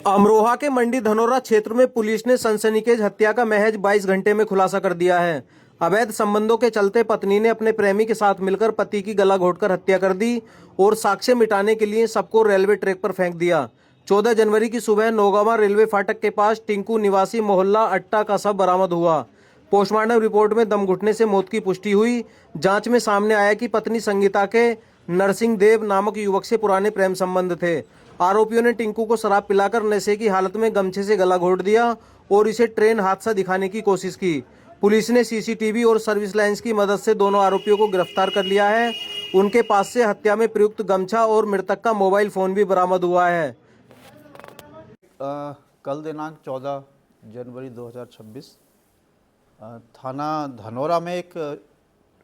अमरोहा के मंडी धनौरा क्षेत्र में पुलिस ने सनसनीखेज हत्या का महज 22 घंटे में खुलासा कर दिया है। अवैध संबंधों के चलते पत्नी ने अपने प्रेमी के साथ मिलकर पति की गला घोंटकर हत्या कर दी और साक्ष्य मिटाने के लिए सबको रेलवे ट्रैक पर फेंक दिया। 14 जनवरी की सुबह नौगावा रेलवे फाटक के पास टिंकू निवासी मोहल्ला अट्टा का शव बरामद हुआ। पोस्टमार्टम रिपोर्ट में दम घुटने से मौत की पुष्टि हुई। जांच में सामने आया कि पत्नी संगीता के नरसिंह देव नामक युवक से पुराने प्रेम संबंध थे। आरोपियों ने टिंकू को शराब पिलाकर नशे की हालत में गमछे से गला घोंट दिया और इसे ट्रेन हादसा दिखाने की कोशिश की। पुलिस ने सीसीटीवी और सर्विस लाइंस की मदद से दोनों आरोपियों को गिरफ्तार कर लिया है। उनके पास से हत्या में प्रयुक्त गमछा और मृतक का मोबाइल फोन भी बरामद हुआ है। कल दिनांक 14 जनवरी 2026 थाना धनौरा में एक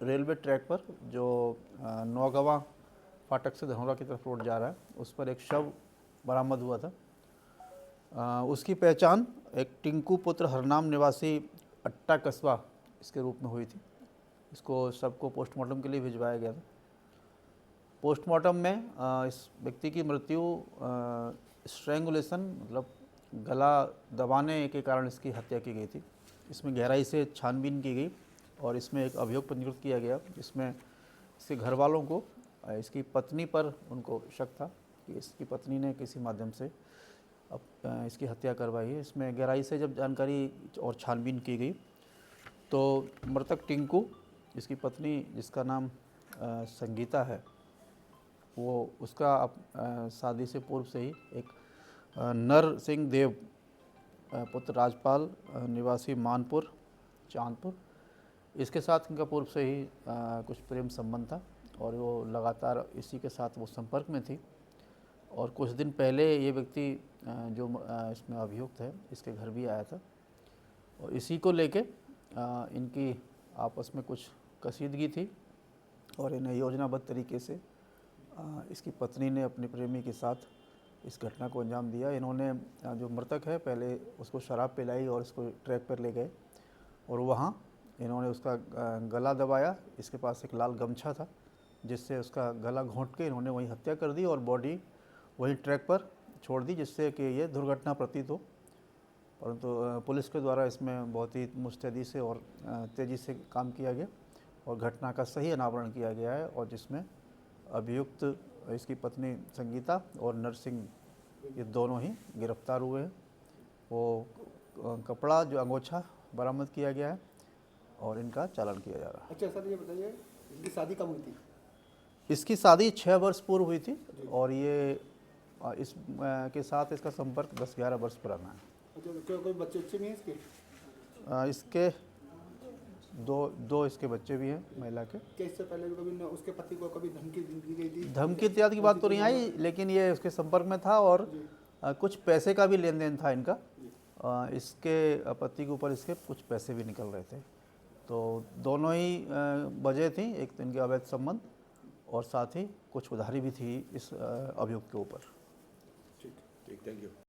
रेलवे ट्रैक पर जो नौगावा फाटक से धनौरा की तरफ रोड जा रहा है उस पर एक शव बरामद हुआ था। उसकी पहचान एक टिंकू पुत्र हरनाम निवासी अट्टा कस्बा इसके रूप में हुई थी। इसको शव को पोस्टमार्टम के लिए भिजवाया गया था। पोस्टमार्टम में इस व्यक्ति की मृत्यु स्ट्रैंगुलेशन मतलब गला दबाने के कारण इसकी हत्या की गई थी। इसमें गहराई से छानबीन की गई और इसमें एक अभियोग पंजीकृत किया गया जिसमें इसके घर वालों को इसकी पत्नी पर उनको शक था कि इसकी पत्नी ने किसी माध्यम से इसकी हत्या करवाई है। इसमें गहराई से जब जानकारी और छानबीन की गई तो मृतक टिंकू जिसकी पत्नी जिसका नाम संगीता है वो उसका शादी से पूर्व से ही एक नरसिंह देव पुत्र राजपाल निवासी मानपुर चांदपुर इसके साथ इनका पूर्व से ही कुछ प्रेम संबंध था और वो लगातार इसी के साथ वो संपर्क में थी। और कुछ दिन पहले ये व्यक्ति जो इसमें अभियुक्त है इसके घर भी आया था और इसी को लेके इनकी आपस में कुछ कशीदगी थी और इन्हें योजनाबद्ध तरीके से इसकी पत्नी ने अपने प्रेमी के साथ इस घटना को अंजाम दिया। इन्होंने जो मृतक है पहले उसको शराब पिलाई और इसको ट्रैक पर ले गए और वहाँ इन्होंने उसका गला दबाया। इसके पास एक लाल गमछा था जिससे उसका गला घोंट के इन्होंने वहीं हत्या कर दी और बॉडी वहीं ट्रैक पर छोड़ दी जिससे कि ये दुर्घटना प्रतीत हो। परंतु पुलिस के द्वारा इसमें बहुत ही मुस्तैदी से और तेज़ी से काम किया गया और घटना का सही अनावरण किया गया है और जिसमें अभियुक्त इसकी पत्नी संगीता और नरसिंह ये दोनों ही गिरफ्तार हुए हैं। वो कपड़ा जो अंगोछा बरामद किया गया है और इनका चालान किया जा रहा है। अच्छा सर, ये बताइए इसकी शादी कब हुई थी? इसकी शादी 6 वर्ष पूर्व हुई थी और ये इस के साथ इसका संपर्क 10-11 वर्ष पुराना है। अच्छा, कोई बच्चे भी हैं इसके? इसके दो इसके बच्चे भी हैं महिला के। क्या इससे पहले भी कभी उसके पति को कभी धमकी दी गई थी? धमकी इत्यादि की बात तो नहीं आई लेकिन ये उसके संपर्क में था और कुछ पैसे का भी लेन देन था इनका। इसके पति के ऊपर इसके कुछ पैसे भी निकल रहे थे। तो दोनों ही वजह थी, एक तो इनके अवैध संबंध और साथ ही कुछ उधारी भी थी इस अभियुक्त के ऊपर। ठीक, थैंक यू।